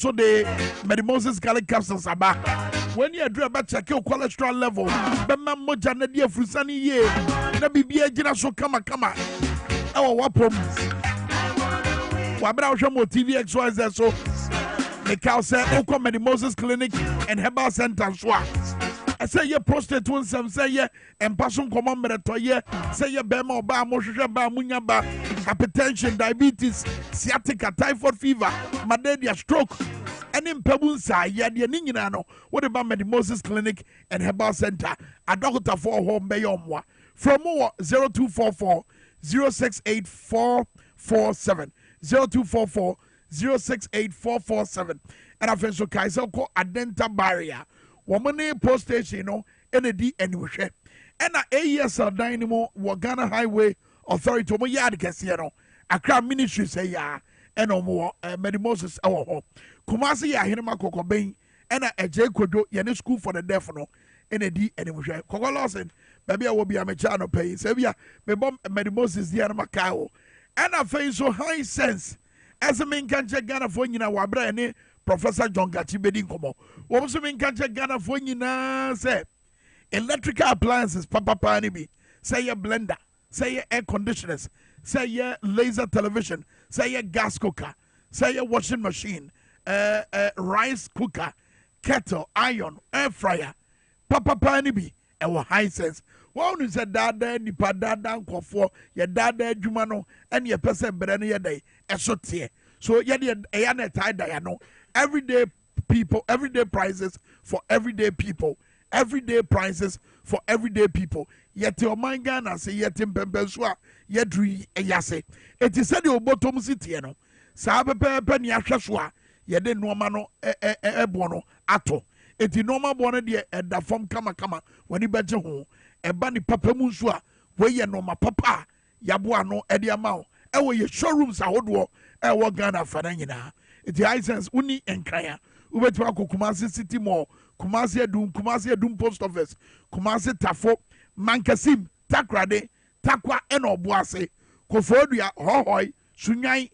so the Medimosis garlic capsules about when you do about check your cholesterol level, Bema Moja Nadia Frusani ye, Nabi Jina so kama. Our wapom. Wabra Shamo TV XYZ so the cow said Oko Medimosis Clinic and Herbal Center Swa. I say ye prostate one some say ye and passion common toye, say ye bema ba mosha ba munya ba hypertension, diabetes, sciatica, typhoid fever, malaria, stroke. And in Pebunsa, Yadia Ninginano, what about Medimosis Clinic and Herbal Center? A doctor for home bayomwa. From more 0244 068447 0244 068447. And I feel so Kaiser called a dental barrier. Woman post station, you know, ND anyway. And a ASL Dynamo, Wagana Highway Authority, Omo Yard Casiano, Accra Ministry say ya, and no more Medimosis our home. Kumasi ya Hinema Kokobain, and a J Kodo, Yanni School for the Deaf, no, ND anyway. Coco Lawson, maybe I will be a mechano pay, Sevilla, me bomb Medimosis, the Macao. And I feel so high sense. As a main can't Ghana for you know, Wabrani, Professor John Gachi Bedin Como. What was the main can't Ghana for you know, say electrical appliances, Papa Panibi, say your blender, say your air conditioners, say your laser television, say your gas cooker, say your washing machine, rice cooker, kettle, iron, air fryer, Papa Panibi, our high sense. One is a dada, nipa dada, for your dada, Jumano, and your person, but any day, a short here. So, yet, a tie diano. Everyday people, everyday prices for everyday people, everyday prices for everyday people. Yet, your mind Ghana say, yet in Pembenswa, yet dree a yase. It is said your bottom city, no. Sabe penny ashaswa, yet then no mano, bono, ato. It is normal bonnet, dear, at the form kama when you bet your home. Eba ni papa munsua we ye no ma papa yaboa no e dia ma e we ye showrooms ahodo e wo Ghana fa na nyina it license uni enkran ubetuma Kumasi City Mall, Kumasi Adum Post Office, Kumasi Tafo, Mankasim, Takrade, Takwa eno Obuase, Kofodua hohoi Sunyan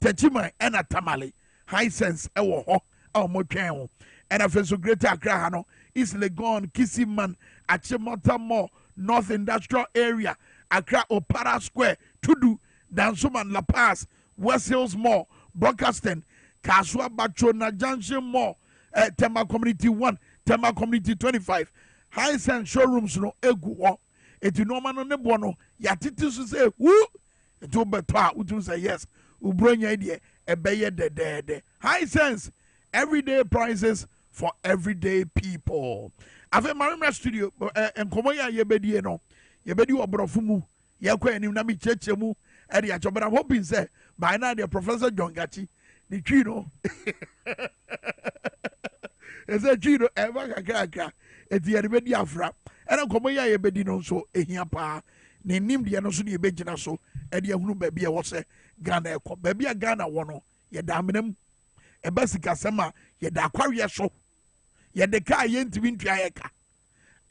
Techima ena Tamale high sense e wo ho a mo twen and I so Greater Accra no East Legon, Kisiman, Achimota Mall, North Industrial Area, Accra Opera Square, Tudu, Dansuman La Paz, West Hills Mall, Broadcasting, Kaswa Bachona Junction Mall, Tema Community 1, Tema Community 25, High Sense Showrooms no Egu. It you know man on the bono, Yatitus say, woo, it will be taught, would say yes, Ubronya idea, a bayer de. High Sense, everyday prices for everyday people. I've a Marina studio and Komoya Yebedi no. Yebedi Obrofumu, Yakwa and Nami Chechemu, and the but I'm hoping say by now the Professor John Gachi, the Chino. It's a Chino ever cracker at the Yebedi Afra, and a Komoya Yebedi no so a hiapa, named the Anosuni Bejina so, and Yahu baby was a Ghana, baby a Ghana one, ye damn a Bessica Sama, ye da Aquaria so. Yet the car yent win triaca.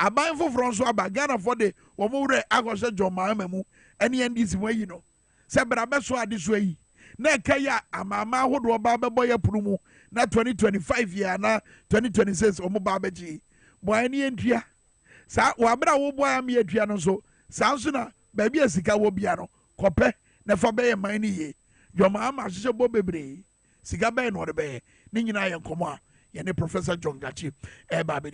A buying for Francois Bagana for the Womore Agos John Mammu, and the end this way, you know. Sabra Beswa this way. Nekaya, a mamma would do a baba boy a prumo, not 2025 year, now 2026 or Mobabaji. Boy, any entry. Sa Wabra wo boy am ye triano so. Sansuna, baby a sika wo biano, Cope, never bay a miny ye. Your mamma, she bo bebre. Sigabe no the bay, Nina and Coma. Yani Professor John Gachi,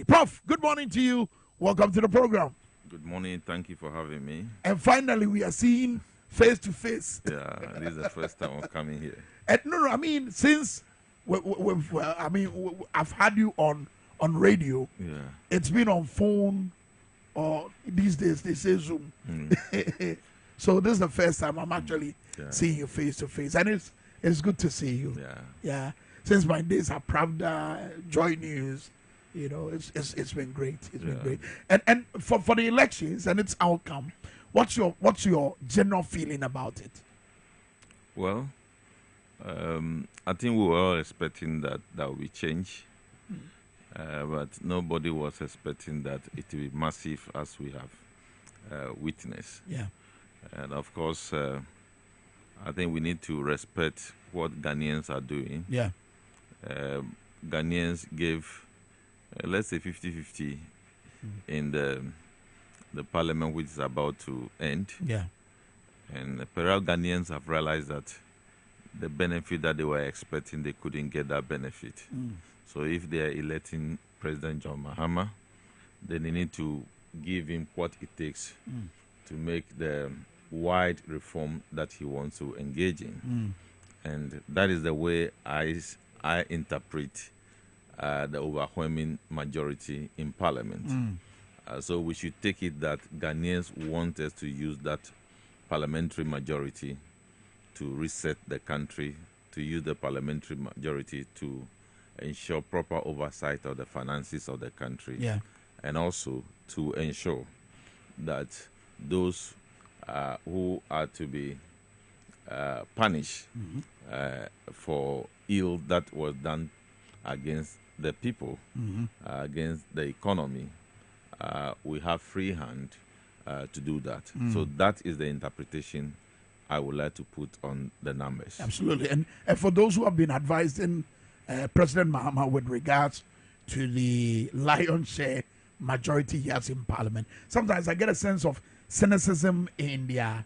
Prof, good morning to you. Welcome to the program. Good morning. Thank you for having me. And finally, we are seeing face to face. Yeah, this is the first time of coming here. And no, I mean, since I've had you on radio. Yeah, it's been on phone, or these days they say Zoom. So this is the first time I'm actually seeing you face to face, and it's good to see you. Yeah. Since my days are Pravda, Joy News, you know, it's been great. It's been great. And for the elections and its outcome, what's your general feeling about it? Well, I think we were all expecting that will be change, but nobody was expecting that it will be massive as we have witnessed. Yeah. And of course, I think we need to respect what Ghanaians are doing. Yeah. Ghanaians gave, let's say, 50-50 in the parliament, which is about to end. Yeah. And perhaps Ghanaians have realized that the benefit that they were expecting, they couldn't get that benefit. So if they are electing President John Mahama, then they need to give him what it takes to make the wide reform that he wants to engage in. And that is the way I interpret the overwhelming majority in Parliament. So we should take it that Ghanaians want us to use that parliamentary majority to reset the country, to use the parliamentary majority to ensure proper oversight of the finances of the country, and also to ensure that those who are to be punished for ill that was done against the people, against the economy, we have free hand to do that. So that is the interpretation I would like to put on the numbers. Absolutely. And for those who have been advising President Mahama with regards to the lion's share majority he has in Parliament, sometimes I get a sense of cynicism in their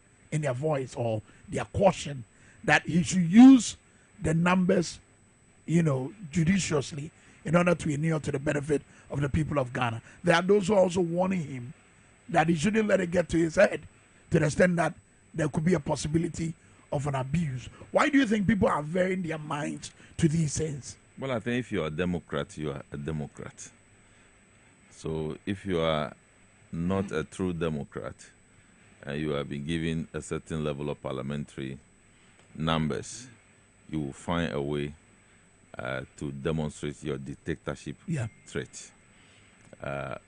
voice or their caution that he should use the numbers, judiciously in order to inure to the benefit of the people of Ghana. There are those who are also warning him that he shouldn't let it get to his head to the extent that there could be a possibility of an abuse. Why do you think people are varying their minds to these things? Well, I think if you are a Democrat, you are a Democrat. So if you are not a true Democrat and you have been given a certain level of parliamentary numbers, you will find a way to demonstrate your dictatorship threat.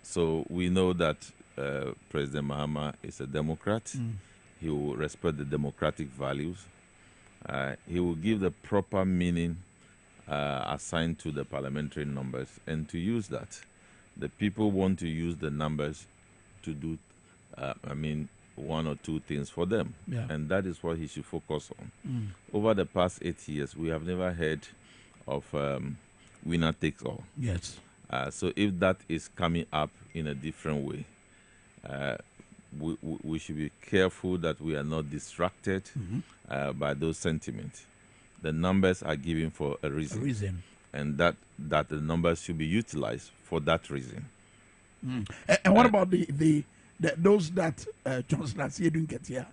So we know that President Mahama is a Democrat. He will respect the democratic values. He will give the proper meaning assigned to the parliamentary numbers, and to use that. The people want to use the numbers to do, one or two things for them. And that is what he should focus on. Over the past 8 years, we have never heard of winner takes all. Yes. So if that is coming up in a different way, we should be careful that we are not distracted by those sentiments. The numbers are given for a reason. And that the numbers should be utilized for that reason. And what about those that Johnson Asiedu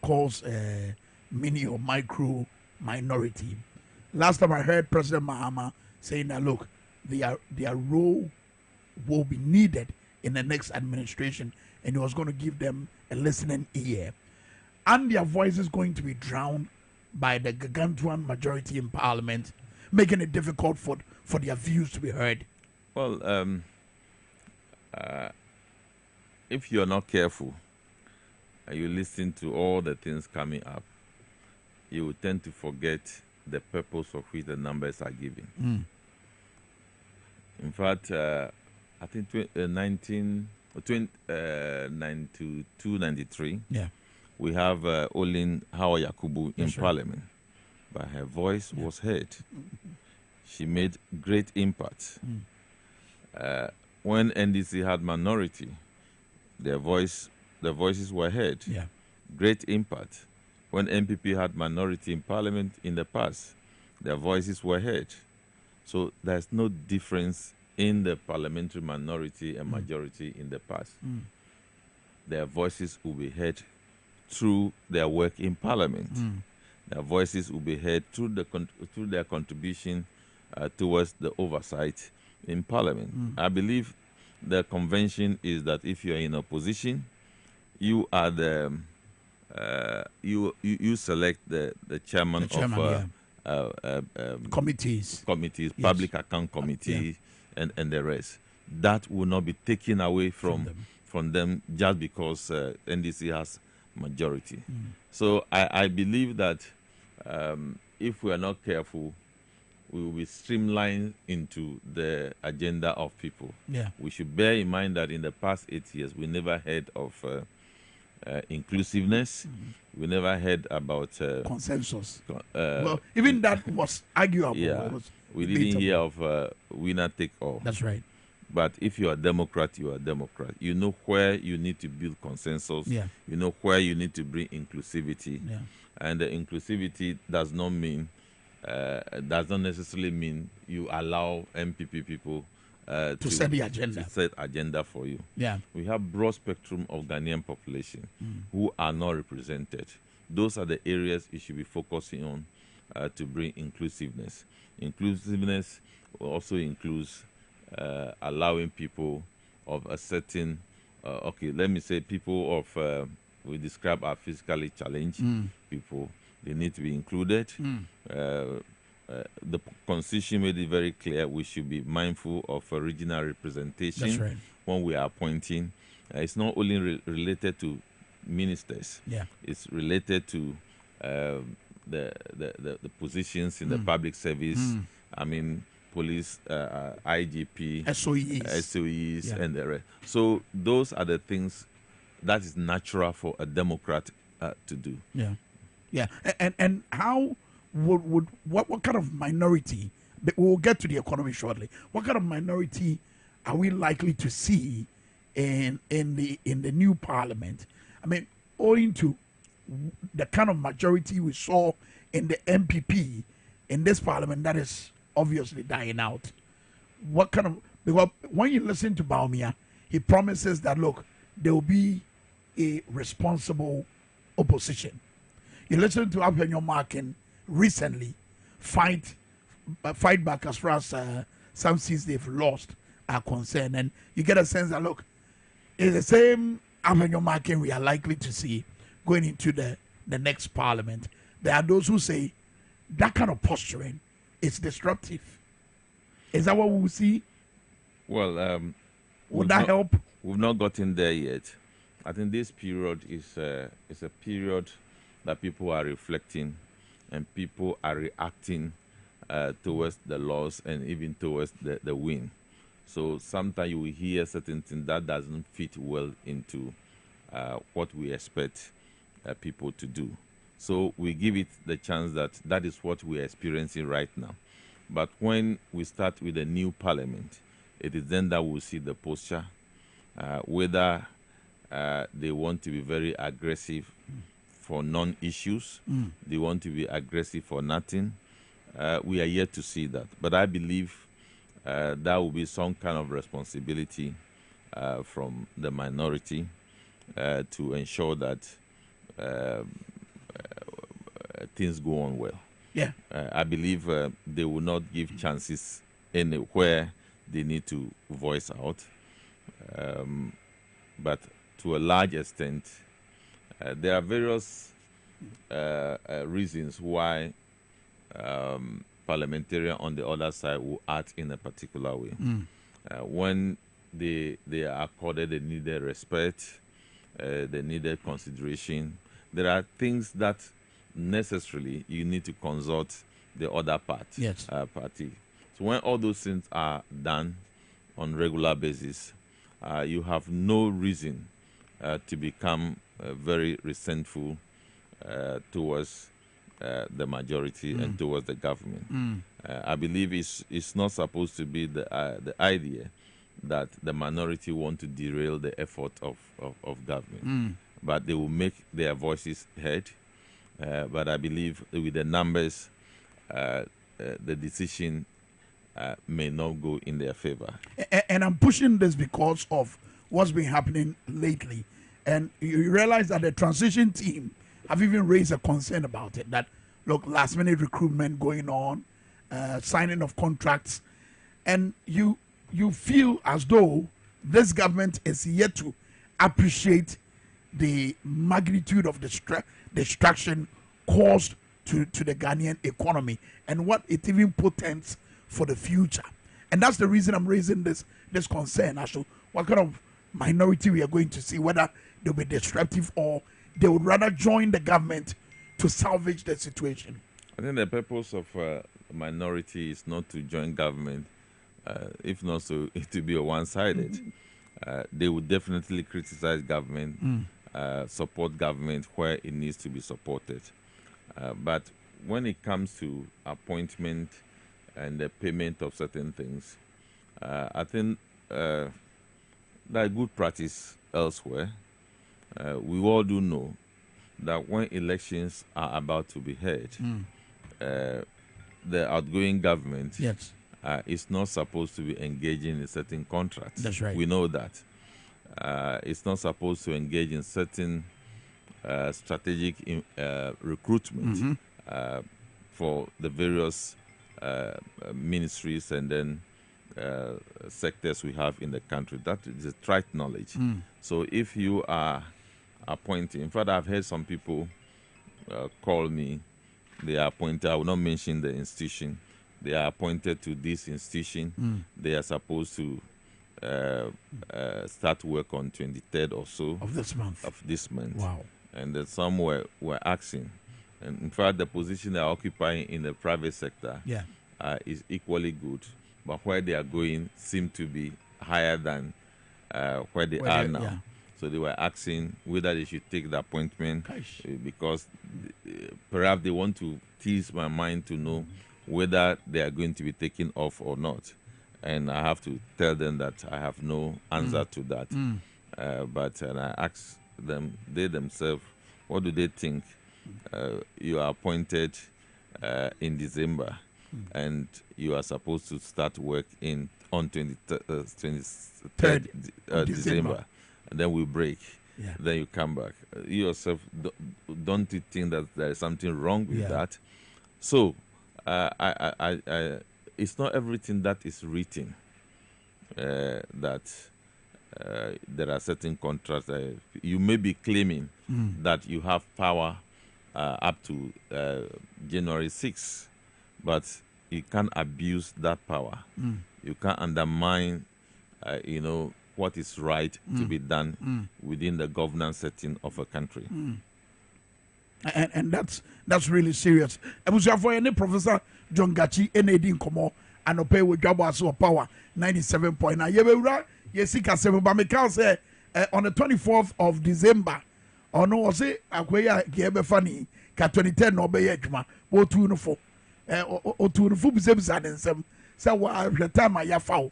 calls mini or micro minority? Last time I heard President Mahama saying that, look, their role will be needed in the next administration, and he was going to give them a listening ear. And their voice is going to be drowned by the gargantuan majority in Parliament, making it difficult for their views to be heard. Well, if you're not careful and you listen to all the things coming up, you will tend to forget the purpose of which the numbers are given. In fact, I think 92-93, we have Olin Hawa Yakubu in Parliament, but her voice was heard. She made great impact. When NDC had minority, the voices were heard. Great impact. When MPP had minority in Parliament in the past, their voices were heard. So there's no difference in the parliamentary minority and majority in the past. Their voices will be heard through their work in Parliament. Their voices will be heard through their contribution towards the oversight in Parliament. I believe the convention is that if you are in opposition, you are you select the chairman of committees, public account committee, and the rest. That will not be taken away from them just because NDC has majority. So I believe that if we are not careful, we will be streamlined into the agenda of people. We should bear in mind that in the past 8 years, we never heard of inclusiveness. We never heard about consensus. Well, even that was arguable. We didn't hear of winner take all. That's right. But if you are a Democrat, you are a Democrat. You know where you need to build consensus. Yeah. You know where you need to bring inclusivity. Yeah. And the inclusivity does not necessarily mean you allow MPP people to set the agenda. To set agenda for you. Yeah. We have broad spectrum of Ghanaian population who are not represented. Those are the areas you should be focusing on to bring inclusiveness. Inclusiveness also includes allowing people of a certain, let me say people of, we describe our physically challenged people. They need to be included. The Constitution made it very clear we should be mindful of regional representation. That's right. When we are appointing. It's not only related to ministers. Yeah. It's related to the positions in the public service. I mean, police, IGP, SOEs, and the rest. So those are the things that is natural for a Democrat to do. Yeah. Yeah. And how would what kind of minority, we'll get to the economy shortly, what kind of minority are we likely to see in the new parliament? I mean, owing to the kind of majority we saw in the MPP in this parliament that is obviously dying out. What kind of, because when you listen to Bawumia, he promises that, look, there will be a responsible opposition. You listen to Apenyo Markin recently fight back as far as some seats they've lost are concerned, and you get a sense that, look, it's the same Apenyo Markin we are likely to see going into the next parliament. There are those who say that kind of posturing is disruptive. Is that what we will see? Well, would that help? We've not gotten there yet. I think this period is a period that people are reflecting and people are reacting towards the laws and even towards the win. So sometimes you will hear certain things that doesn't fit well into what we expect people to do. So we give it the chance that is what we are experiencing right now. But when we start with a new parliament, it is then that we'll see the posture, whether they want to be very aggressive for non-issues, they want to be aggressive for nothing. We are yet to see that. But I believe that will be some kind of responsibility from the minority to ensure that things go on well. Yeah. I believe they will not give chances anywhere they need to voice out. But to a large extent, there are various reasons why parliamentarians on the other side will act in a particular way. When they are accorded the needed respect, the needed consideration, there are things that necessarily you need to consult the other party. Yes. Party. So when all those things are done on regular basis, you have no reason to become very resentful towards the majority and towards the government. I believe it's not supposed to be the idea that the minority want to derail the effort of government, but they will make their voices heard. But I believe with the numbers, the decision may not go in their favor. And I'm pushing this because of what's been happening lately. And you realize that the transition team have even raised a concern about it, that, look, last minute recruitment going on, signing of contracts, and you feel as though this government is yet to appreciate the magnitude of the destruction caused to the Ghanaian economy and what it even portends for the future. And that's the reason I'm raising this concern as to what kind of minority we are going to see, whether they'll be disruptive or they would rather join the government to salvage the situation. I think the purpose of minority is not to join government, if not so, it will be a one-sided. They would definitely criticize government, support government where it needs to be supported. But when it comes to appointment and the payment of certain things. I think that good practice elsewhere. We all do know that when elections are about to be held, the outgoing government is not supposed to be engaging in certain contracts. That's right. We know that. It's not supposed to engage in certain strategic recruitment for the various ministries and then sectors we have in the country. That is a trite knowledge. So if you are appointing, in fact, I've heard some people call me, they are appointed, I will not mention the institution, they are appointed to this institution, they are supposed to start work on 23rd or so of this month. Wow. And then some were asking, and in fact the position they are occupying in the private sector is equally good, but where they are going seem to be higher than where they are now. So they were asking whether they should take the appointment because perhaps they want to tease my mind to know whether they are going to be taken off or not. And I have to tell them that I have no answer to that. But I asked them, they themselves, what do they think? You are appointed in December, and you are supposed to start work on 23rd December, and then we break. Then you come back. You yourself, don't you think that there is something wrong with that? So, it's not everything that is written that there are certain contracts. You may be claiming that you have power up to January 6th, but you can't abuse that power. You can't undermine, what is right to be done within the governance setting of a country. And that's really serious. For any Professor John Gachi, NAD Nkomo, and Ope with Dwaboase Power 97.9. Yesika 7, but me can say on the 24th of December, or no, say Akwaya Giebe Funny, ka 2010 no be adwuma, o tu no fo. O tu no fo bisebisa den sem. Say wa time ya fa.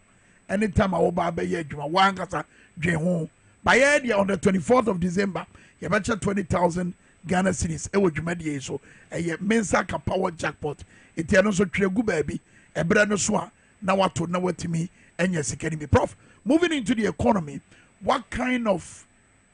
Anytime I will be adwuma, wan kasa dwen ho. By on the 24th of December, you betcha 20,000 Ghana cedis e wo dwumadie so eye mensa ka power jackpot enti no so twegu baabi ebra no so a na wato na watimi enya sikani bi. Prof, moving into the economy, what kind of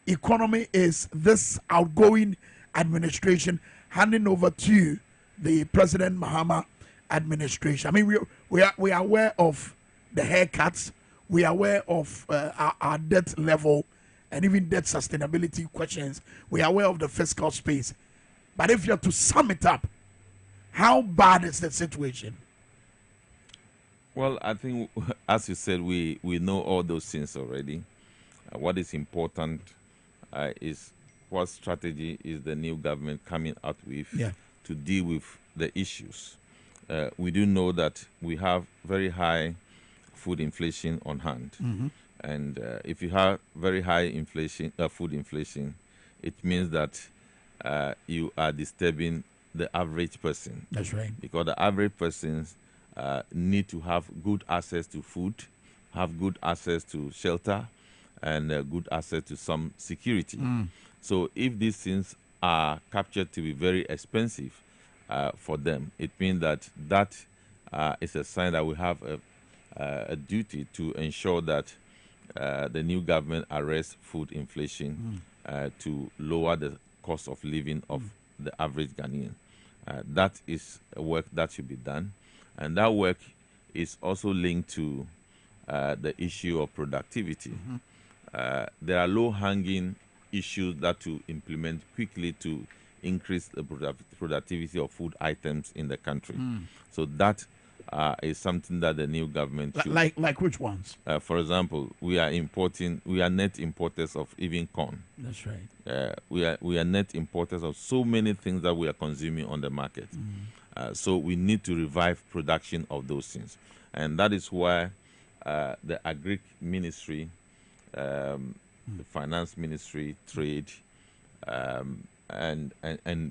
economy is this outgoing administration handing over to the President Mahama administration? I mean, we are aware of the haircuts, we are aware of our debt level and even debt sustainability questions. We are aware of the fiscal space. But if you're to sum it up, how bad is the situation? Well, I think, as you said, we know all those things already. What is important is what strategy is the new government coming out with to deal with the issues. We do know that we have very high food inflation on hand. And if you have very high inflation, food inflation, it means that you are disturbing the average person. That's right. Because the average persons need to have good access to food, have good access to shelter, and good access to some security. So if these things are captured to be very expensive for them, it means that is a sign that we have a duty to ensure that the new government arrests food inflation to lower the cost of living of the average Ghanaian. That is a work that should be done. And that work is also linked to the issue of productivity. There are low-hanging issues that to implement quickly to increase the productivity of food items in the country. So that is something that the new government should. Like which ones? For example, we are net importers of even corn. That's right. We are net importers of so many things that we are consuming on the market. So we need to revive production of those things. And that is why the Agric Ministry, the Finance Ministry, Trade, and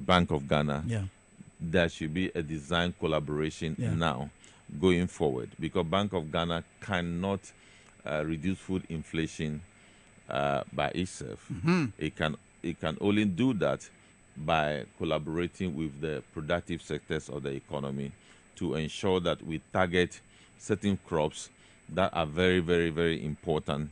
Bank of Ghana, there should be a design collaboration now going forward, because Bank of Ghana cannot reduce food inflation by itself. It can only do that by collaborating with the productive sectors of the economy to ensure that we target certain crops that are very, very, very important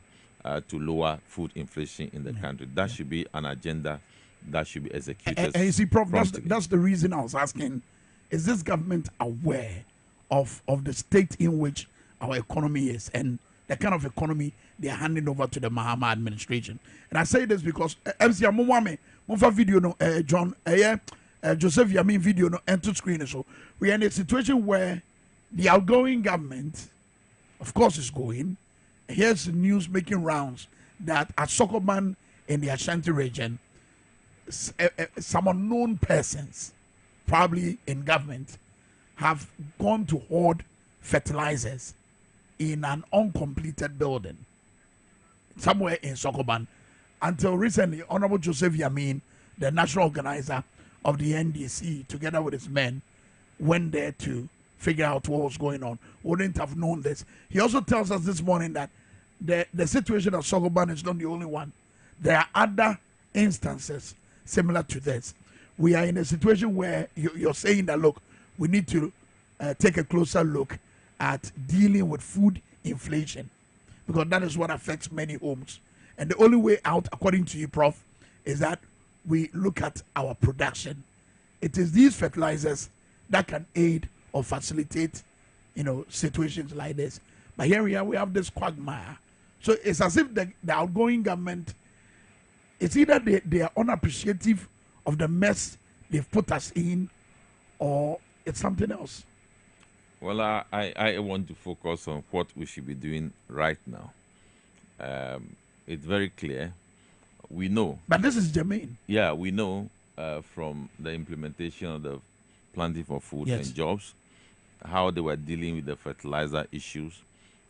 to lower food inflation in the country. That should be an agenda that should be executed. And you see, Prof, promptly. that's the reason I was asking, is this government aware of the state in which our economy is and the kind of economy they are handing over to the Mahama administration? And I say this because MC Amwame, Mofa video no John Joseph Yamin video no enter screen. So we are in a situation where the outgoing government, of course, is going. Here's the news making rounds that at Sokoban in the Ashanti region, some unknown persons, probably in government, have gone to hoard fertilizers in an uncompleted building somewhere in Sokoban. Until recently, Honorable Joseph Yamin, the national organizer of the NDC, together with his men, went there to figure out what was going on. Wouldn't have known this. He also tells us this morning that the situation of Sokoban is not the only one. There are other instances similar to this. We are in a situation where you're saying that, look, we need to take a closer look at dealing with food inflation, because that is what affects many homes. And the only way out, according to you, Prof, is that we look at our production. It is these fertilizers that can aid or facilitate, situations like this. But here we have this quagmire. So it's as if the outgoing government, it's either they are unappreciative of the mess they've put us in, or it's something else. Well, I want to focus on what we should be doing right now. It's very clear. We know. But this is germane. Yeah, we know from the implementation of the Planting for Food and Jobs how they were dealing with the fertilizer issues.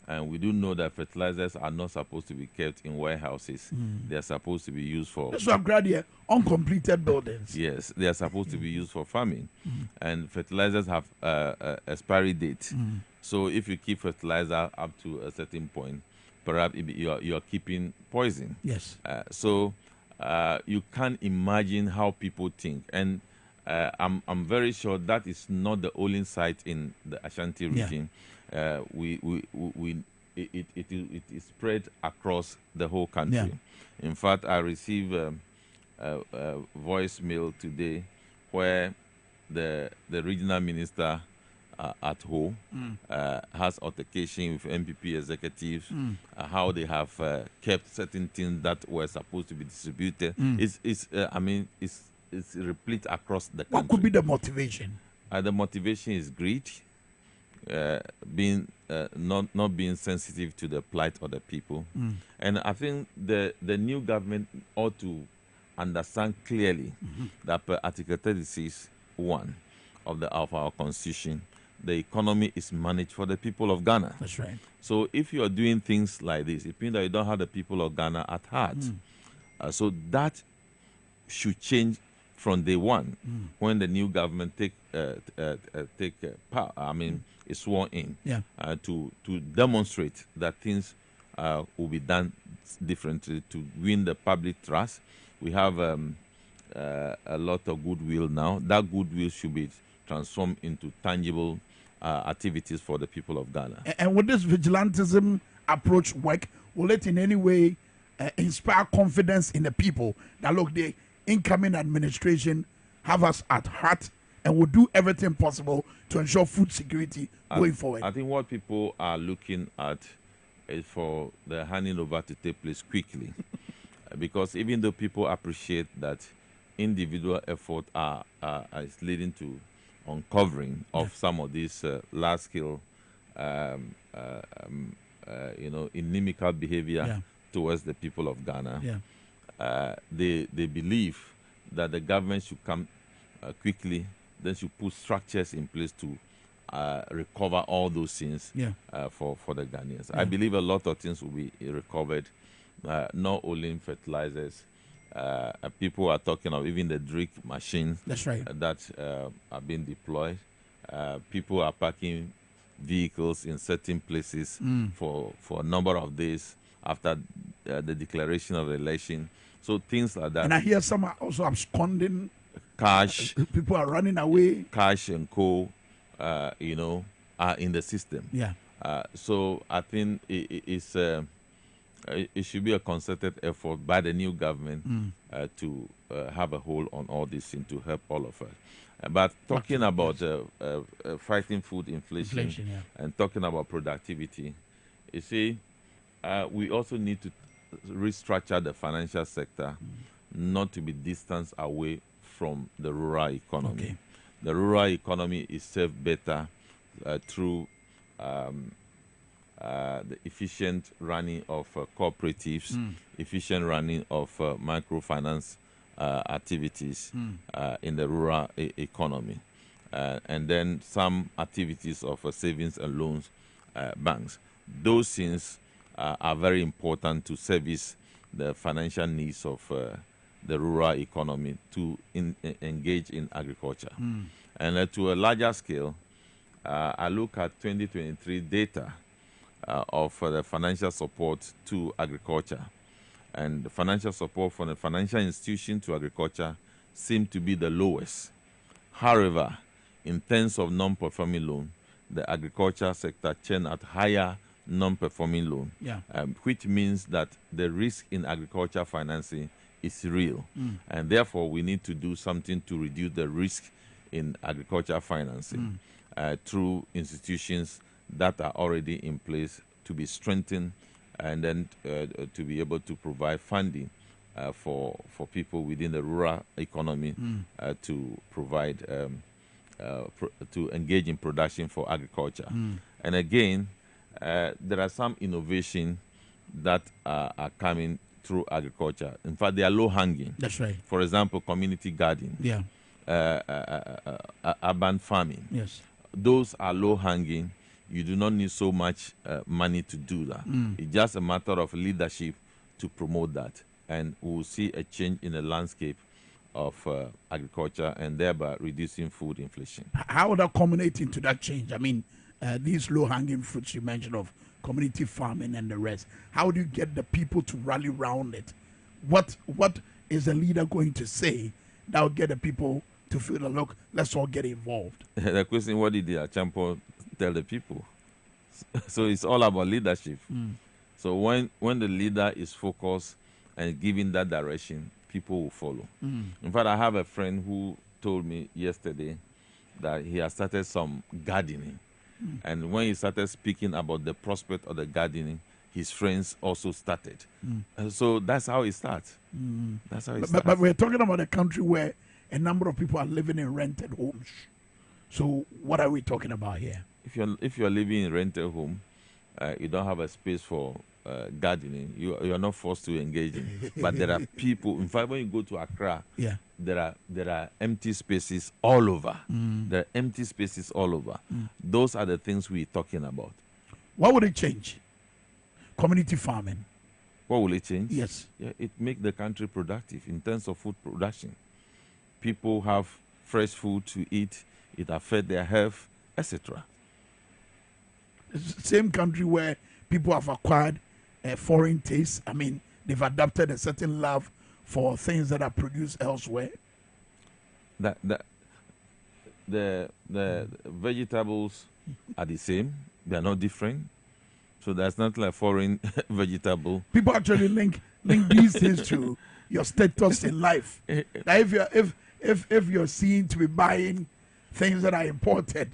And we do know that fertilizers are not supposed to be kept in warehouses. They are supposed to be used for... That's what I'm here. Uncompleted buildings. Yes, they are supposed to be used for farming. And fertilizers have expiry date. So if you keep fertilizer up to a certain point, perhaps you're keeping poison. Yes. So you can't imagine how people think. And I'm very sure that is not the only site in the Ashanti region. It is spread across the whole country. In fact, I received a voicemail today where the regional minister at home has altercation with MPP executives, how they have kept certain things that were supposed to be distributed. It's replete across the country. What could be the motivation? The motivation is greed, not being sensitive to the plight of the people. And I think the new government ought to understand clearly that per Article 36(1) of our Constitution, the economy is managed for the people of Ghana. That's right. So if you are doing things like this, it means that you don't have the people of Ghana at heart. So that should change from day one when the new government take power. Is sworn in to demonstrate that things will be done differently to win the public trust. We have a lot of goodwill now. That goodwill should be transformed into tangible activities for the people of Ghana. And would this vigilantism approach work? Will it in any way inspire confidence in the people that, look, the incoming administration have us at heart and will do everything possible to ensure food security going forward? I think what people are looking at is for the handing over to take place quickly. Because even though people appreciate that individual effort is leading to uncovering of some of these large-scale, inimical behavior towards the people of Ghana, they believe that the government should come quickly, then should put structures in place to recover all those things for the Ghanaians. I believe a lot of things will be recovered, not only in fertilizers. People are talking of even the drip machines That's right. that are being deployed. People are packing vehicles in certain places for a number of days after the declaration of the election. So things like that. And I hear some are also absconding. Cash. People are running away. Cash and co, are in the system. Yeah. So I think it should be a concerted effort by the new government to have a hold on all this things to help all of us. But talking about fighting food inflation and talking about productivity, you see, we also need to restructure the financial sector not to be distanced away from the rural economy. Okay. The rural economy is served better through the efficient running of cooperatives, efficient running of microfinance activities in the rural economy, and then some activities of savings and loans banks. Those things are very important to service the financial needs of the rural economy to engage in agriculture. And to a larger scale, I look at 2023 data of the financial support to agriculture. And the financial support from the financial institution to agriculture seem to be the lowest. However, in terms of non-performing loan, the agriculture sector churn out higher non-performing loan, which means that the risk in agriculture financing is real. And therefore, we need to do something to reduce the risk in agriculture financing through institutions that are already in place to be strengthened and then to be able to provide funding for people within the rural economy to provide, to engage in production for agriculture. And again, there are some innovation that are coming through agriculture. In fact, they are low-hanging. That's right. For example, community gardening, urban farming. Yes. Those are low-hanging. You do not need so much money to do that. It's just a matter of leadership to promote that. And we'll see a change in the landscape of agriculture and thereby reducing food inflation. How would that culminate into that change? I mean, these low-hanging fruits you mentioned of community farming and the rest, how do you get the people to rally around it? What is the leader going to say that will get the people to feel that, look, let's all get involved? The question, what did the Achampo tell the people? So it's all about leadership. So when the leader is focused and giving that direction, people will follow. In fact, I have a friend who told me yesterday that he has started some gardening. And when he started speaking about the prospect of the gardening, his friends also started. And so that's how it starts. That's how it starts. But we're talking about a country where a number of people are living in rented homes. So what are we talking about here? If you're living in rented home, you don't have a space for gardening. You are not forced to engage in it. But there are people. In fact, when you go to Accra, there are empty spaces all over. There are empty spaces all over. Those are the things we're talking about. What would it change? Community farming. What will it change? Yes. Yeah, it make the country productive in terms of food production. People have fresh food to eat. It affects their health, etc. Same country where people have acquired foreign tastes. I mean, they've adopted a certain love for things that are produced elsewhere. The vegetables are the same. They are not different. So there's not like foreign vegetable. People actually link these things to your status in life. Now, if you're seen to be buying things that are imported,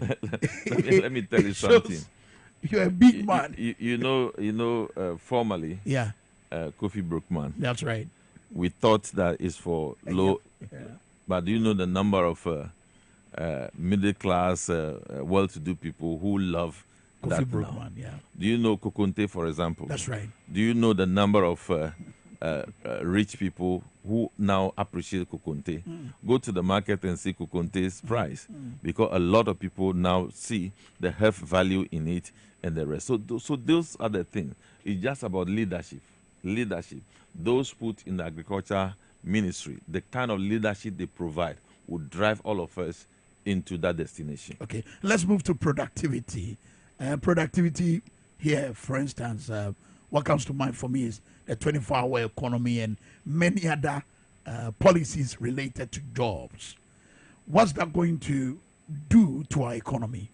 let me tell you something. You're a big man. You know, formerly, Kofi Brookman. That's right. We thought that it's for low, but do you know the number of middle class, well-to-do people who love Kofi Brookman? Yeah. Do you know Kokonte, for example? That's right. Do you know the number of rich people who now appreciate Kokonte? Go to the market and see Kokonte's price, because a lot of people now see the health value in it and the rest. So those are the things. It's just about leadership. Those put in the agriculture ministry, the kind of leadership they provide will drive all of us into that destination. Okay, let's move to productivity. productivity here, for instance, what comes to mind for me is the 24-hour economy and many other policies related to jobs. What's that going to do to our economy?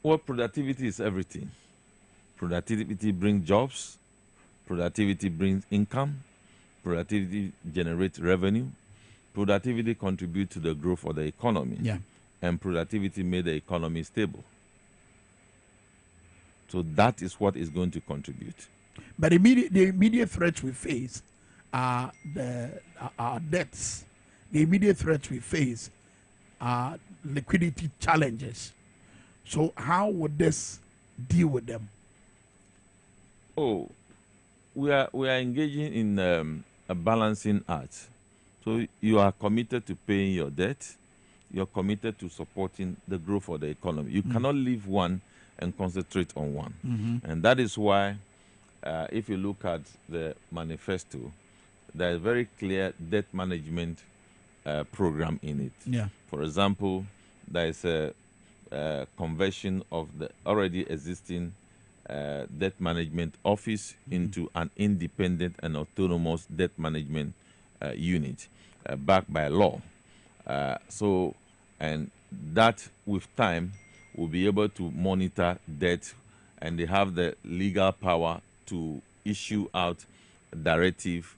Well, productivity is everything. Productivity brings jobs. Productivity brings income. Productivity generates revenue. Productivity contributes to the growth of the economy. Yeah. And productivity made the economy stable. So that is what is going to contribute. But the immediate threats we face are our debts. The immediate threats we face are liquidity challenges. So how would this deal with them? Oh, we are engaging in a balancing act. So you are committed to paying your debt. You're committed to supporting the growth of the economy. You cannot leave one and concentrate on one. And that is why, if you look at the manifesto, there is a very clear debt management program in it. Yeah. For example, there is a conversion of the already existing debt management office into an independent and autonomous debt management unit backed by law. And that with time will be able to monitor debt, and they have the legal power to issue out a directive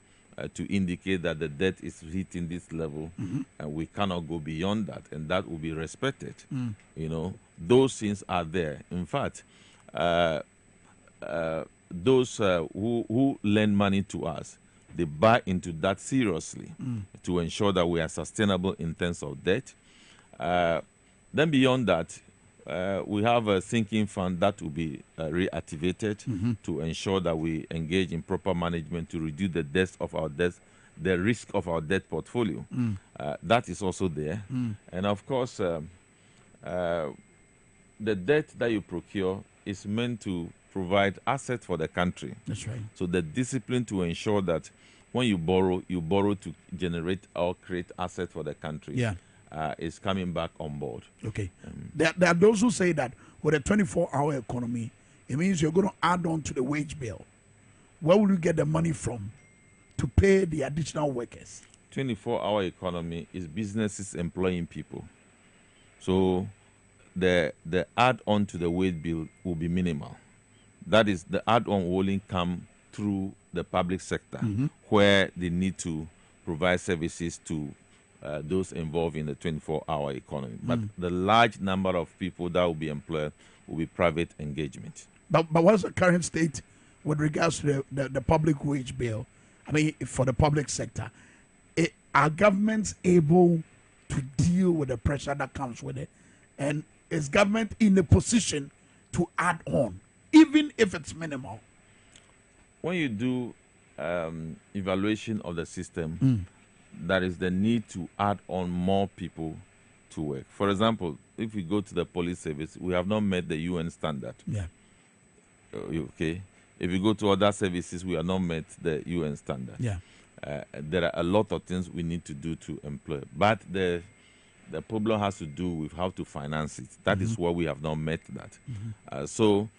to indicate that the debt is hitting this level, and we cannot go beyond that, and that will be respected. You know, those things are there. In fact, those who lend money to us, they buy into that seriously to ensure that we are sustainable in terms of debt. Then beyond that, we have a sinking fund that will be reactivated to ensure that we engage in proper management to reduce the debts of our debts, the risk of our debt portfolio. That is also there. And of course, the debt that you procure is meant to provide assets for the country. That's right. So the discipline to ensure that when you borrow to generate or create assets for the country. Yeah. Is coming back on board. Okay. There are those who say that with a 24-hour economy, it means you're going to add on to the wage bill. Where will you get the money from to pay the additional workers? 24-hour economy is businesses employing people. So the add-on to the wage bill will be minimal. That is, the add-on will only come through the public sector, where they need to provide services to those involved in the 24-hour economy. But the large number of people that will be employed will be private engagement. But what's the current state with regards to the public wage bill? I mean, for the public sector, are governments able to deal with the pressure that comes with it? And is government in a position to add on, even if it's minimal? When you do evaluation of the system, there is the need to add on more people to work. For example, if we go to the police service, we have not met the UN standard. Yeah. Okay. If you go to other services, we have not met the UN standard. Yeah. There are a lot of things we need to do to employ. But the problem has to do with how to finance it. That is why we have not met that. So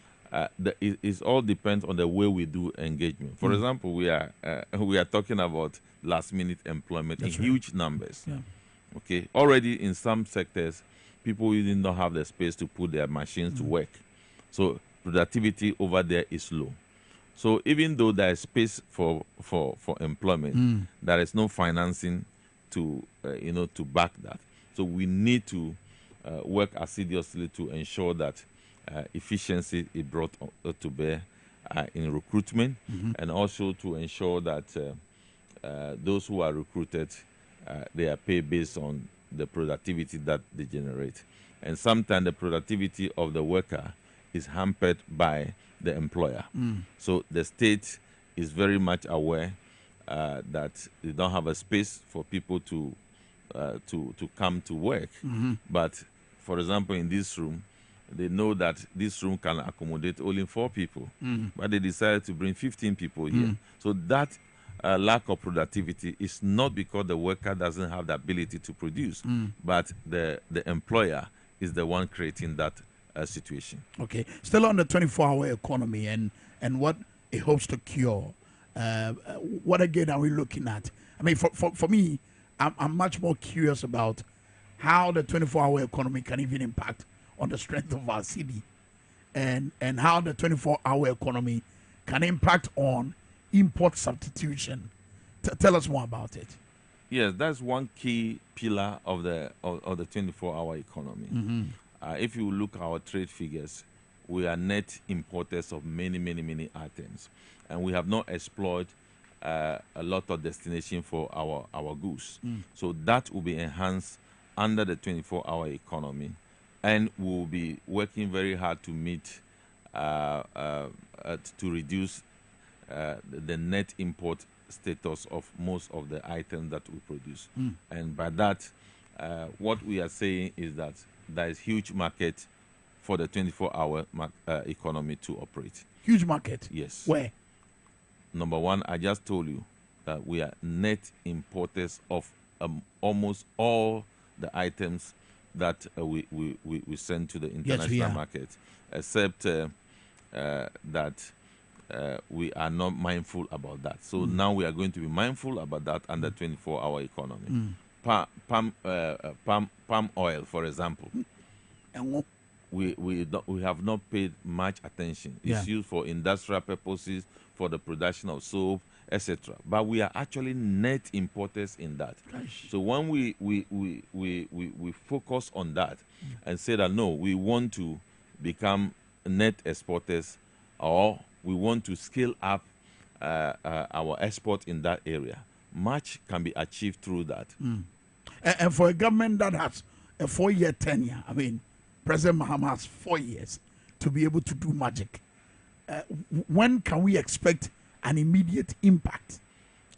it all depends on the way we do engagement. For example, we are talking about last-minute employment. That's in huge numbers. Yeah. Okay, already in some sectors, people even don't have the space to put their machines to work. So productivity over there is low. So even though there is space for employment, there is no financing to to back that. So we need to work assiduously to ensure that efficiency is brought to bear in recruitment, and also to ensure that those who are recruited, they are paid based on the productivity that they generate. And sometimes the productivity of the worker is hampered by the employer. So the state is very much aware that they don't have a space for people to come to work. But for example, in this room, they know that this room can accommodate only 4 people, but they decided to bring 15 people here. So that lack of productivity is not because the worker doesn't have the ability to produce, but the employer is the one creating that situation. Okay, still on the 24-hour economy and what it hopes to cure. What again are we looking at? I mean, for me, I'm much more curious about how the 24-hour economy can even impact on the strength of our city, and how the 24-hour economy can impact on import substitution. Tell us more about it. Yes, that's one key pillar of the 24-hour economy. If you look at our trade figures, we are net importers of many items, and we have not explored a lot of destination for our goods. So that will be enhanced under the 24-hour economy, and we'll be working very hard to meet to reduce the net import status of most of the items that we produce. And by that, what we are saying is that there is huge market for the 24-hour economy to operate. Huge market? Yes. Where? Number one, I just told you that we are net importers of almost all the items that we send to the international market, except that we are not mindful about that. So now we are going to be mindful about that under 24-hour economy. Palm oil, for example, we have not paid much attention. It's used for industrial purposes, for the production of soap, etc. But we are actually net importers in that. Gosh. So when we focus on that and say that no, we want to become net exporters, or we want to scale up our export in that area, much can be achieved through that. And for a government that has a 4-year tenure, I mean, President Mahama has 4 years to be able to do magic. When can we expect an immediate impact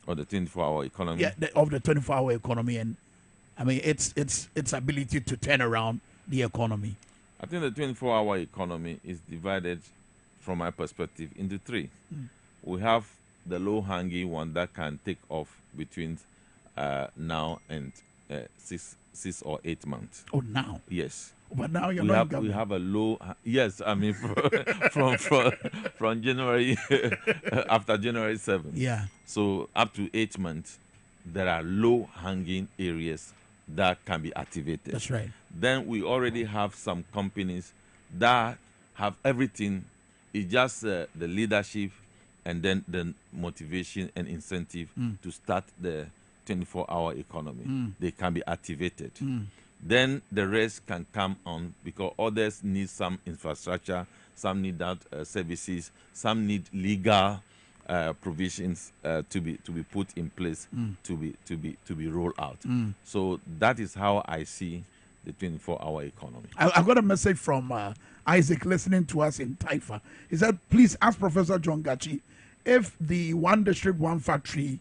of the 24-hour economy? Yeah, of the 24-hour economy, and I mean its ability to turn around the economy. I think the 24-hour economy is divided, from my perspective, into three. We have the low-hanging one that can take off between now and 6 or 8 months. Oh, now? Yes. But now you're not government. We have a low. Yes, I mean from January after January 7th. Yeah. So up to 8 months, there are low hanging areas that can be activated. That's right. Then we already have some companies that have everything. It's just the leadership and then the motivation and incentive to start the 24-hour economy. They can be activated. Then the rest can come on because others need some infrastructure, some need that services, some need legal provisions to be put in place to be rolled out. So that is how I see the 24-hour economy. I got a message from Isaac listening to us in Taifa. He said, please ask Professor John Gachi if the one district, one factories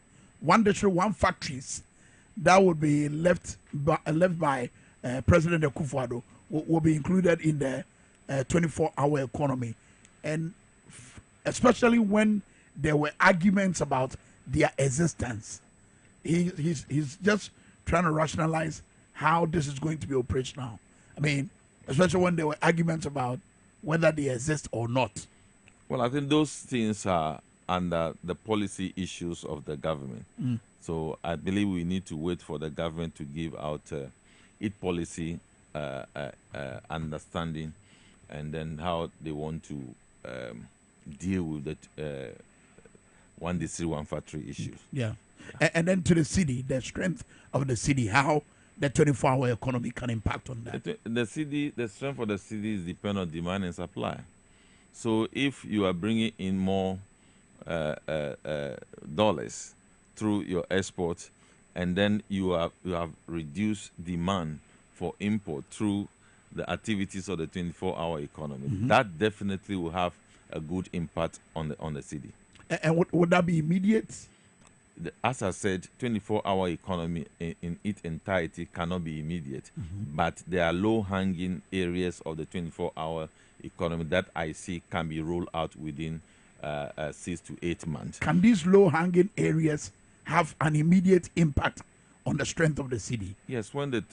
that would be left by President Akufo-Addo will be included in the 24-hour economy, and especially when there were arguments about their existence. He's just trying to rationalize how this is going to be operational. I mean, especially when there were arguments about whether they exist or not. Well, I think those things are under the policy issues of the government. So I believe we need to wait for the government to give out its policy understanding, and then how they want to deal with the one district, one factory issues. Yeah. And then to the city, the strength of the city, how the 24-hour economy can impact on that. The strength of the city is depend on demand and supply. So if you are bringing in more dollars through your export, and then you have reduced demand for import through the activities of the 24-hour economy, that definitely will have a good impact on the city. And would that be immediate? As I said, 24-hour economy in its entirety cannot be immediate, but there are low-hanging areas of the 24-hour economy that I see can be rolled out within 6 to 8 months. Can these low-hanging areas have an immediate impact on the strength of the city? Yes, when the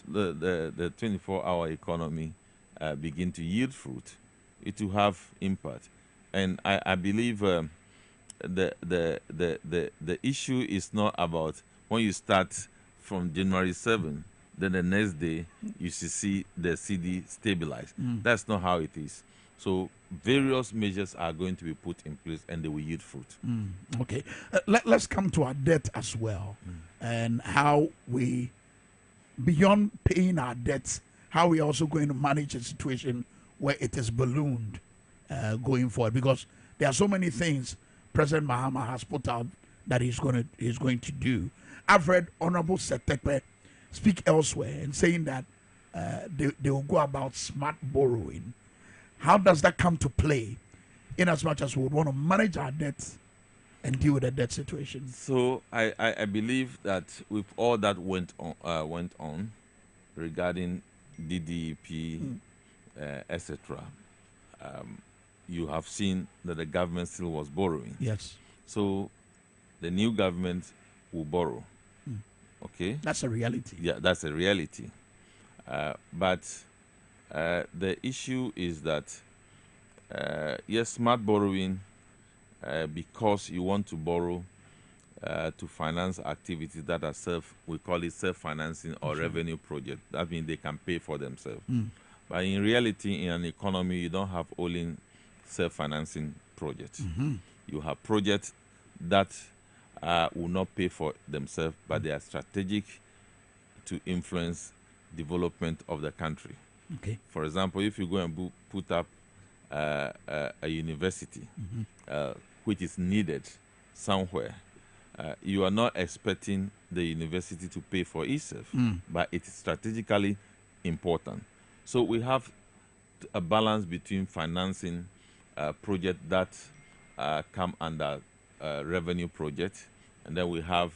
24-hour economy begin to yield fruit, it will have impact. And I believe the issue is not about when you start from January 7, then the next day you should see the CD stabilize. That's not how it is. So various measures are going to be put in place and they will yield fruit. Okay. Let's come to our debt as well, and how we, beyond paying our debts, how we are also going to manage a situation where it is ballooned going forward, because there are so many things President Mahama has put out that he's going to do. I've read Honorable Setekpe speak elsewhere and saying that they will go about smart borrowing. How does that come to play, in as much as we would want to manage our debts and deal with the debt situation? So I believe that with all that went on regarding DDEP, etc., you have seen that the government still was borrowing. Yes. So the new government will borrow. Okay? That's a reality. Yeah, that's a reality. But the issue is that, yes, smart borrowing, because you want to borrow to finance activities that are we call it self-financing or revenue project. That means they can pay for themselves. But in reality, in an economy, you don't have only self-financing projects. You have projects that will not pay for themselves, but they are strategic to influence development of the country. Okay. For example, if you go and put up a university which is needed somewhere, you are not expecting the university to pay for itself, but it is strategically important. So we have a balance between financing projects that come under revenue project, and then we have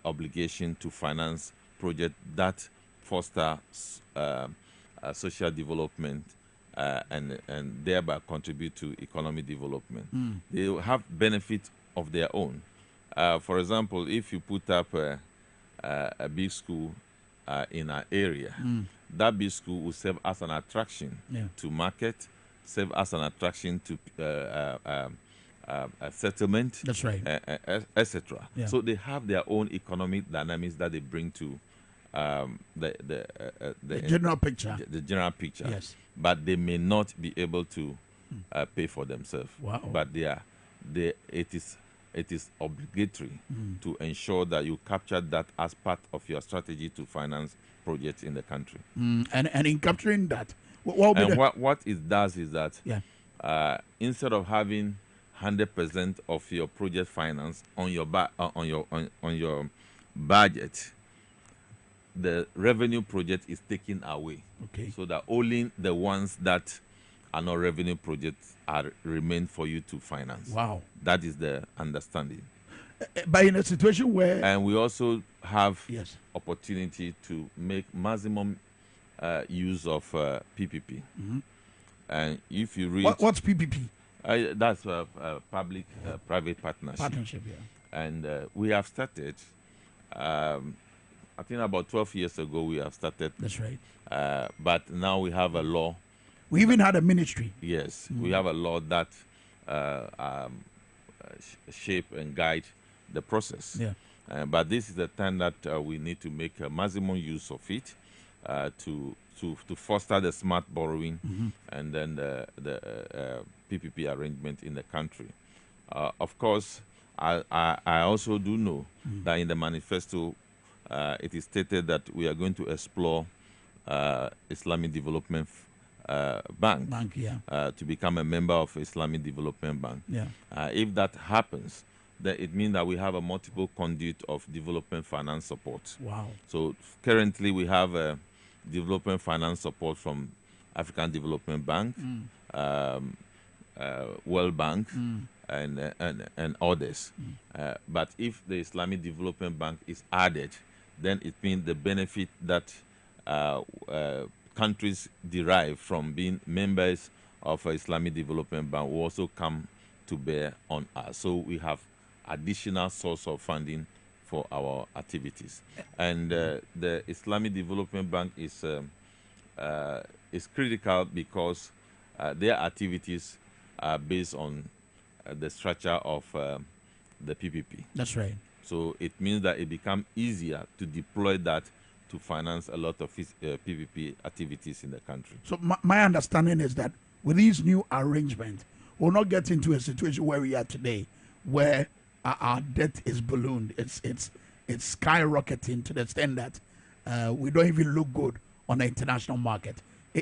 obligation to finance projects that foster social development and thereby contribute to economic development. They have benefit of their own. For example, if you put up a big school in an area, that big school will serve as an attraction to market, serve as an attraction to a settlement. That's right. Etc. So they have their own economic dynamics that they bring to the general picture. The general picture. Yes. But they may not be able to pay for themselves. Wow. But it is obligatory to ensure that you capture that as part of your strategy to finance projects in the country. And in capturing that, what it does is that instead of having 100% of your project finance on your budget, the revenue project is taken away. Okay. So that only the ones that are not revenue projects remain for you to finance. Wow. That is the understanding. But in a situation where... And we also have opportunity to make maximum use of PPP. And if you read... What's PPP? That's a public-private partnership. Partnership, yeah. And we have started... I think about 12 years ago we have started. That's right. But now we have a law. We even had a ministry. Yes, we have a law that shape and guide the process. Yeah. But this is the time that we need to make a maximum use of it to foster the smart borrowing and then the PPP arrangement in the country. Of course, I also do know that in the manifesto it is stated that we are going to explore Islamic Development Bank to become a member of Islamic Development Bank. Yeah. If that happens, then it means that we have a multiple conduit of development finance support. Wow. So currently we have development finance support from African Development Bank, World Bank, and others. But if the Islamic Development Bank is added, then it means the benefit that countries derive from being members of Islamic Development Bank will also come to bear on us. So we have additional source of funding for our activities. And the Islamic Development Bank is is critical because their activities are based on the structure of the PPP. That's right. So it means that it becomes easier to deploy that to finance a lot of PPP activities in the country. So my understanding is that with these new arrangements, we'll not get into a situation where we are today, where our debt is ballooned. It's skyrocketing to the extent that we don't even look good on the international market.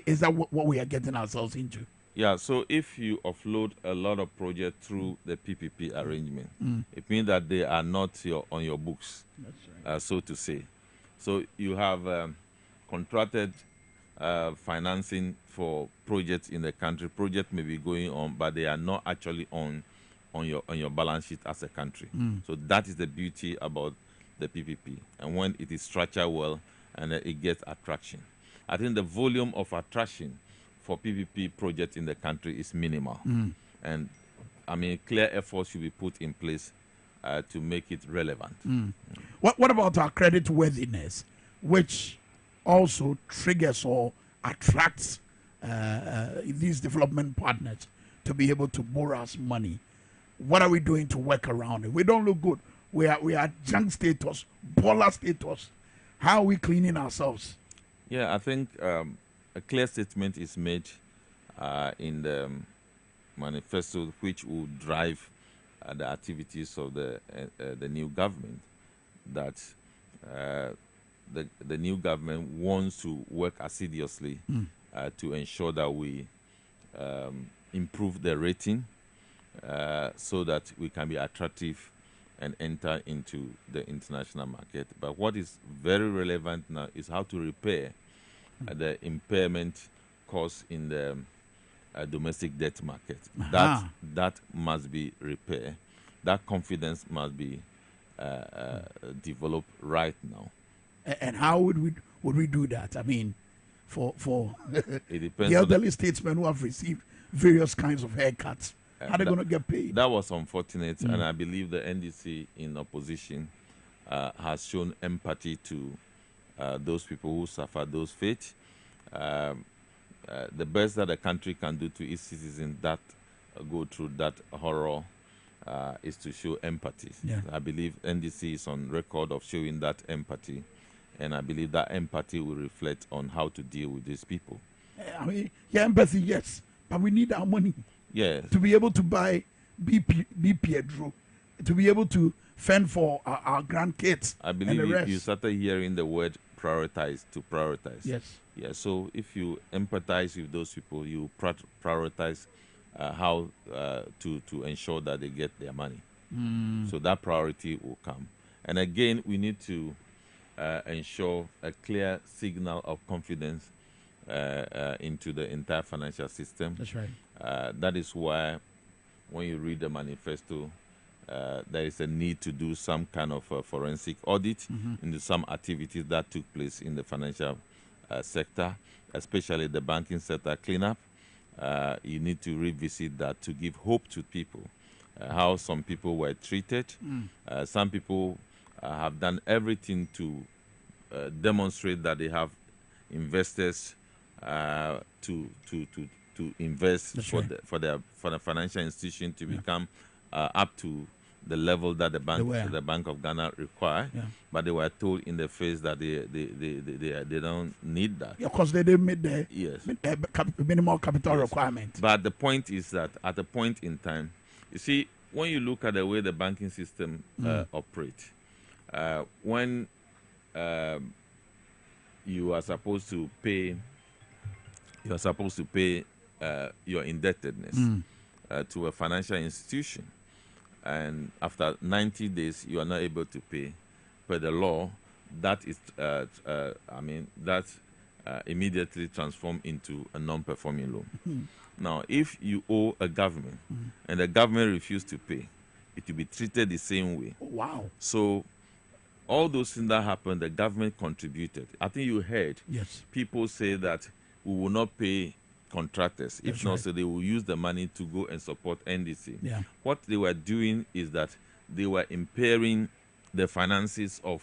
Is that what we are getting ourselves into? Yeah, so if you offload a lot of projects through the PPP arrangement, it means that they are not on your books, That's right. so to say. So you have contracted financing for projects in the country. Projects may be going on, but they are not actually on your balance sheet as a country. So that is the beauty about the PPP. And when it is structured well and it gets attraction. I think the volume of attraction for PPP projects in the country is minimal. And I mean, clear efforts should be put in place to make it relevant. What about our credit worthiness, which also triggers or attracts these development partners to be able to borrow us money? What are we doing to work around it? We don't look good. We are junk status, baller status. How are we cleaning ourselves? Yeah, I think a clear statement is made in the manifesto, which will drive the activities of the new government, that the new government wants to work assiduously to ensure that we improve the rating so that we can be attractive and enter into the international market. But what is very relevant now is how to repair the impairment caused in the domestic debt market. That must be repaired. That confidence must be developed right now. And how would we do that? I mean, for it depends the elderly statesmen who have received various kinds of haircuts, how are they going to get paid? That was unfortunate, and I believe the NDC in opposition has shown empathy to those people who suffer those fates. The best that the country can do to its citizens that go through that horror is to show empathy. Yeah. I believe NDC is on record of showing that empathy, and I believe that empathy will reflect on how to deal with these people. I mean, yeah, empathy, yes, but we need our money. Yes. To be able to buy BP Pedro, to be able to fend for our grandkids. I believe you started hearing the word prioritize, to prioritize. Yes. Yeah, so if you empathize with those people, you prioritize how to ensure that they get their money. So that priority will come. And again, we need to ensure a clear signal of confidence into the entire financial system. That's right. That is why when you read the manifesto, there is a need to do some kind of forensic audit into some activities that took place in the financial sector, especially the banking sector cleanup. You need to revisit that to give hope to people, how some people were treated. Some people have done everything to demonstrate that they have investors to invest for the financial institution to become up to the level that the Bank of Ghana require, but they were told in the face that they don't need that. Yeah, because they didn't meet the minimal capital requirement. But the point is that at a point in time, you see, when you look at the way the banking system operates, when you are supposed to pay your indebtedness to a financial institution, and after 90 days you are not able to pay per the law, that is immediately transformed into a non-performing loan. Now, if you owe a government and the government refuses to pay, it will be treated the same way. Wow. So all those things that happened, the government contributed. I think you heard people say that we will not pay contractors. If not, so they will use the money to go and support NDC. Yeah. What they were doing is that they were impairing the finances of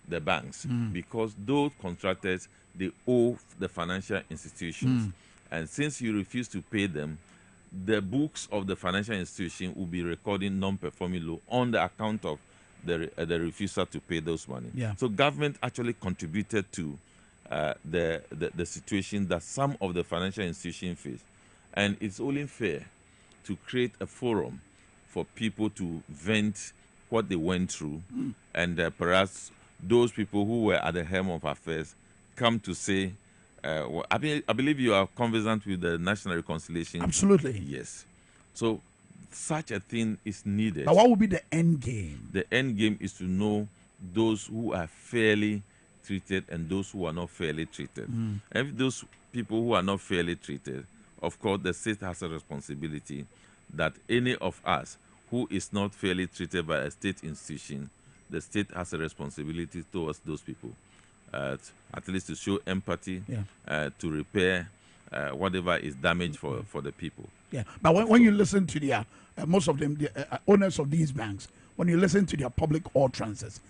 the banks because those contractors, they owe the financial institutions. And since you refuse to pay them, the books of the financial institution will be recording non-performing loan on the account of the refusal to pay those money. Yeah. So government actually contributed to the situation that some of the financial institutions face. And it's only fair to create a forum for people to vent what they went through, and perhaps those people who were at the helm of affairs come to say, I believe you are conversant with the National Reconciliation. Absolutely. Yes. So such a thing is needed. But what would be the end game? The end game is to know those who are fairly treated and those who are not fairly treated. And if those people who are not fairly treated, of course, the state has a responsibility that any of us who is not fairly treated by a state institution, the state has a responsibility towards those people, at least to show empathy, to repair whatever is damaged for the people. Yeah, but when you listen to the most of them, the owners of these banks, when you listen to their public utterances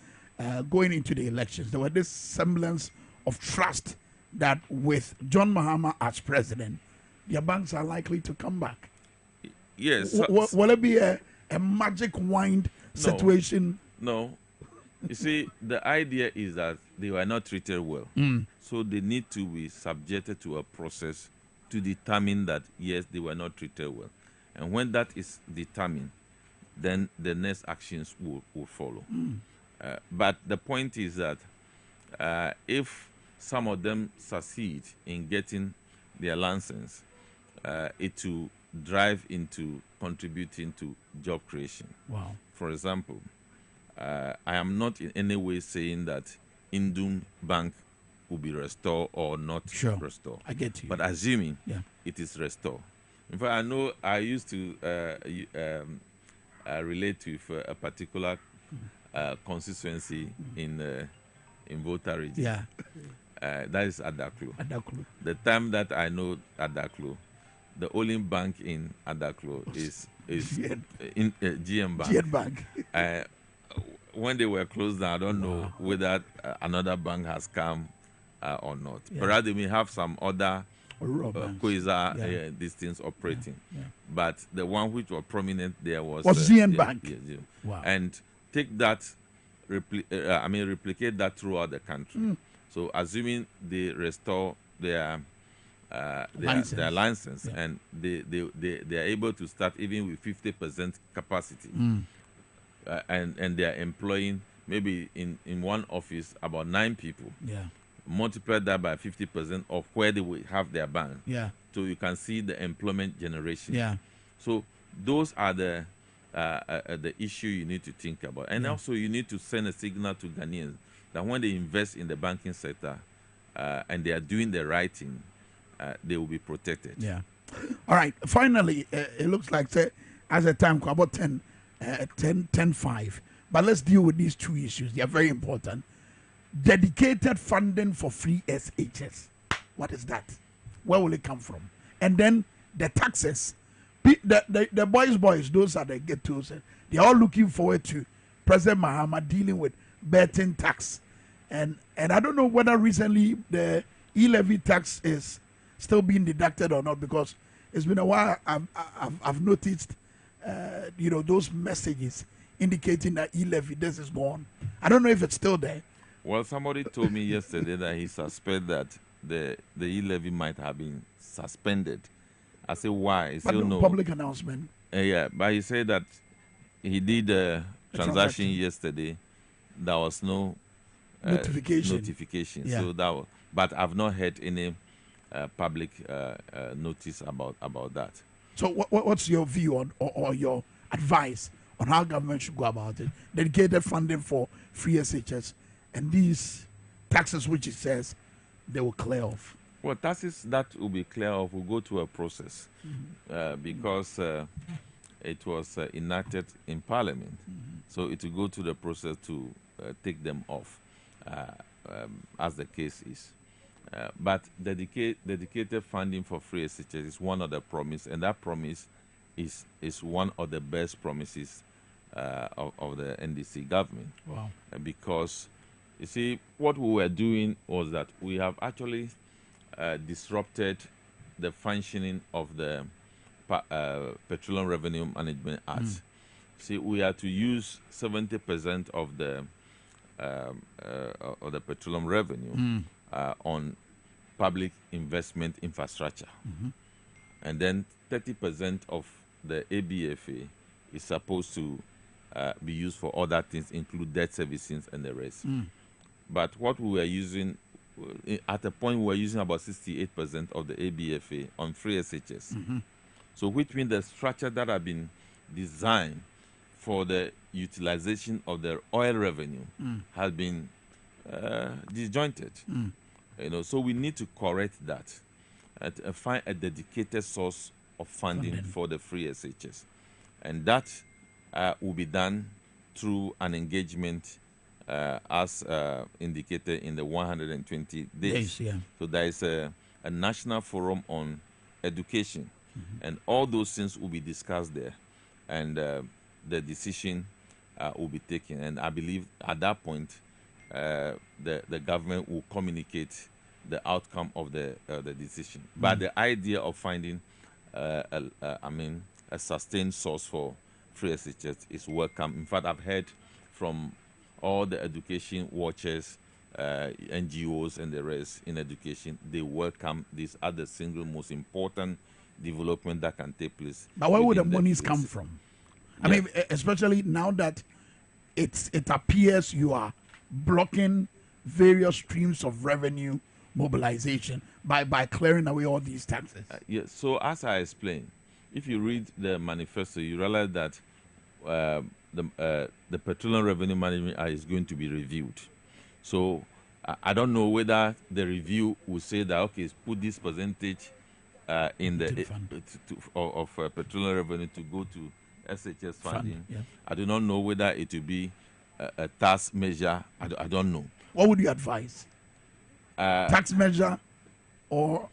going into the elections, there was this semblance of trust that with John Mahama as president, their banks are likely to come back. Yes. Will it be a magic wand situation? No. You see, the idea is that they were not treated well. So they need to be subjected to a process to determine that, yes, they were not treated well. And when that is determined, then the next actions will follow. But the point is that if some of them succeed in getting their license, it will drive into contributing to job creation. Wow. For example, I am not in any way saying that Indum Bank will be restored or not restored. I get you. But assuming it is restored. In fact, I know I used to relate with a particular constituency in Volta region. Yeah. That is Adaklo. Adaklo. The time that I know Adaklo, the only bank in Adaklo is GM Bank. GM Bank. When they were closed down, I don't know whether another bank has come or not. Perhaps they may have some other these things operating. But the one which was prominent there was GM Bank. Wow. And take that, replicate that throughout the country. So assuming they restore their license and they are able to start even with 50% capacity, and they are employing maybe in one office about 9 people. Multiply that by 50% of where they will have their bank. So you can see the employment generation. So those are the issue you need to think about. And also you need to send a signal to Ghanaians that when they invest in the banking sector and they are doing the right thing, they will be protected. All right. Finally, it looks like as a time about 10:05. But let's deal with these two issues. They are very important. Dedicated funding for free SHS. What is that? Where will it come from? And then the taxes. The boys, those are the ghettos. They are all looking forward to President Mahama dealing with betting tax. And I don't know whether recently the e-levy tax is still being deducted or not, because it's been a while. I've noticed, those messages indicating that e-levy, this is gone. I don't know if it's still there. Well, somebody told me yesterday that he suspects that the e-levy might have been suspended. I said, why? He said, no public announcement. But he said that he did a transaction yesterday. There was no notification. So that was, but I've not heard any public notice about that. So what's your view on or your advice on how government should go about it? Dedicated funding for free SHS and these taxes which it says they will clear off. Well, taxes that will be clear off will go through a process because it was enacted in Parliament. So it will go through the process to take them off, as the case is. But dedicated funding for free SHS is one of the promise, and that promise is one of the best promises of the NDC government. Wow. Because You see, what we were doing was that we have actually disrupted the functioning of the Petroleum Revenue Management Act. See, we are to use 70% of the petroleum revenue on public investment infrastructure, and then 30% of the ABFA is supposed to be used for other things, include debt servicing and the rest. But what we were using, at a point we were using about 68% of the ABFA on free SHS. So which means the structure that have been designed for the utilization of the oil revenue has been disjointed. You know, so we need to correct that and find a dedicated source of funding for the free SHS. And that will be done through an engagement as indicated in the 120 days. So there is a national forum on education, and all those things will be discussed there, and the decision will be taken. And I believe at that point, the government will communicate the outcome of the decision. But the idea of finding, a sustained source for free SHS is welcome. In fact, I've heard from all the education watchers, NGOs and the rest in education, they welcome this as the single most important development that can take place. But where would the monies come from? I mean, especially now that it appears you are blocking various streams of revenue mobilization by clearing away all these taxes. Yes. So as I explained, if you read the manifesto, you realize that the Petroleum Revenue Management Act is going to be reviewed. So I don't know whether the review will say that, okay, put this percentage in the of petroleum revenue to go to SHS funding. I do not know whether it will be a tax measure. I don't know. What would you advise? Tax measure or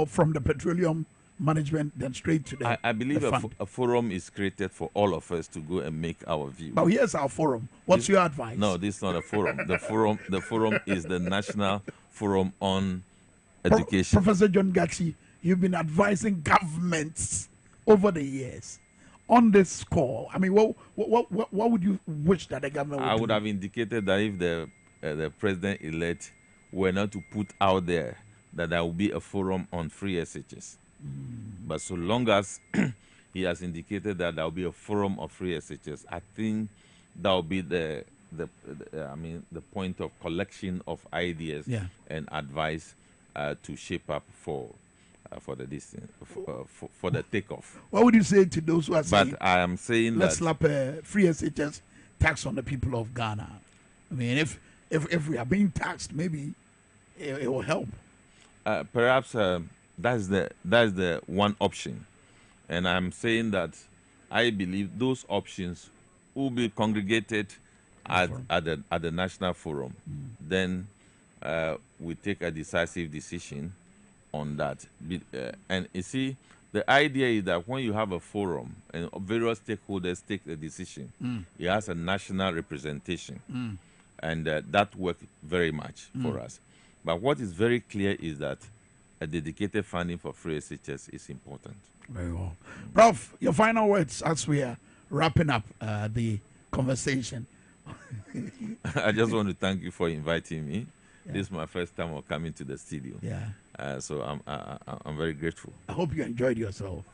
from the petroleum management then straight to the I believe a forum is created for all of us to go and make our view. But here's our forum. What's your advice? No, this is not a forum. The forum is the National Forum on Education. Professor John Gachi, you've been advising governments over the years on this score. I mean, what would you wish that the government would do? I would have indicated that if the president-elect were not to put out there that there will be a forum on free SHS. But so long as he has indicated that there will be a forum of free SHS, I think that will be the point of collection of ideas and advice to shape up for the distance for the takeoff. What would you say to those who are saying? But I am saying let's slap a free SHS tax on the people of Ghana. I mean, if we are being taxed, maybe it will help. Perhaps that's the one option, and I'm saying that I believe those options will be congregated at the national forum. Then we take a decisive decision on that. And you see, the idea is that when you have a forum and various stakeholders take a decision, it has a national representation, and that works very much for us. But what is very clear is that a dedicated funding for free SHS is important. Very well. Prof, your final words as we are wrapping up the conversation. I just want to thank you for inviting me. This is my first time of coming to the studio. So I'm very grateful. I hope you enjoyed yourself.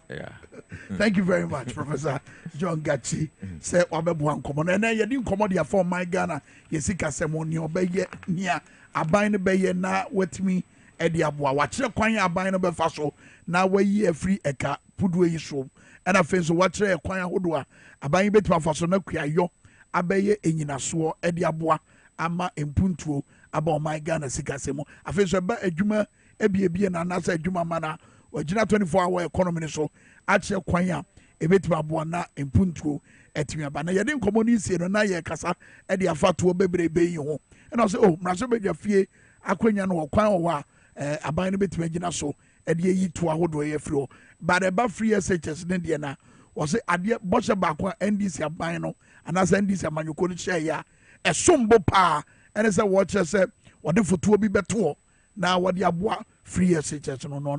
Thank you very much, Professor John Gachi. Say wabebuan komo na ye din komo dia for my Ghana yesika semoni obeye nia aban ne beye na wetimi edi aboa wachire kwan aban no befa so na wayi afri eka pudu yi so and afen so wachire kwan ahodo a aban betima fa so na kuayo abeye enyinaso edi aboa ama empuntuo aba my Ghana sika semo afen so ba adwuma ebiebie na nasa adwuma mana wagina 24-hour economy so achire kwan a ebetima aboa na empuntuo etimi aba na yede nkomo ni sie no na ye kasa edi afatuo bebrebe yi ho and I say oh mraso bedwa fie akwanya no kwan wa aban no betima gina so edi yi to ahodo ye firi but eba free SHS ne de na o say ade boshe ba kwa NDC aban no anasa NDC amanyoko no share ya esombo pa ɛne sɛ wɔkyerɛ sɛ wɔde fotoɔ bi bɛtoɔ na wɔde aboa free SHS no no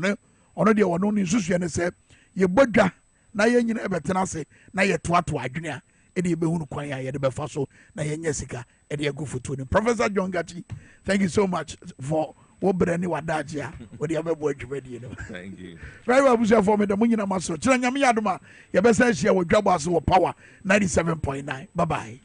ɔno deɛ wɔno ne nsusua ne sɛ yɛbɔ dwa na yɛn nyina ɛbɛtena ase na yɛtoatoa adwene a ɛde yɛbɛhunu kwan a yɛde bɛfa so na yɛnyɛ sika ɛde agu fotoɔ no. Professor John Gachi, thank you so much for wobrɛ ne wadagye a wɔde abɛbɔ adwumadie no. Thank you. Very well, abusuafoɔ me da mo nyina ma so kyerɛ nyame yɛ adom a yɛbɛsan ahyia wɔ Dwaboase wɔ Power 97.9. Bye bye.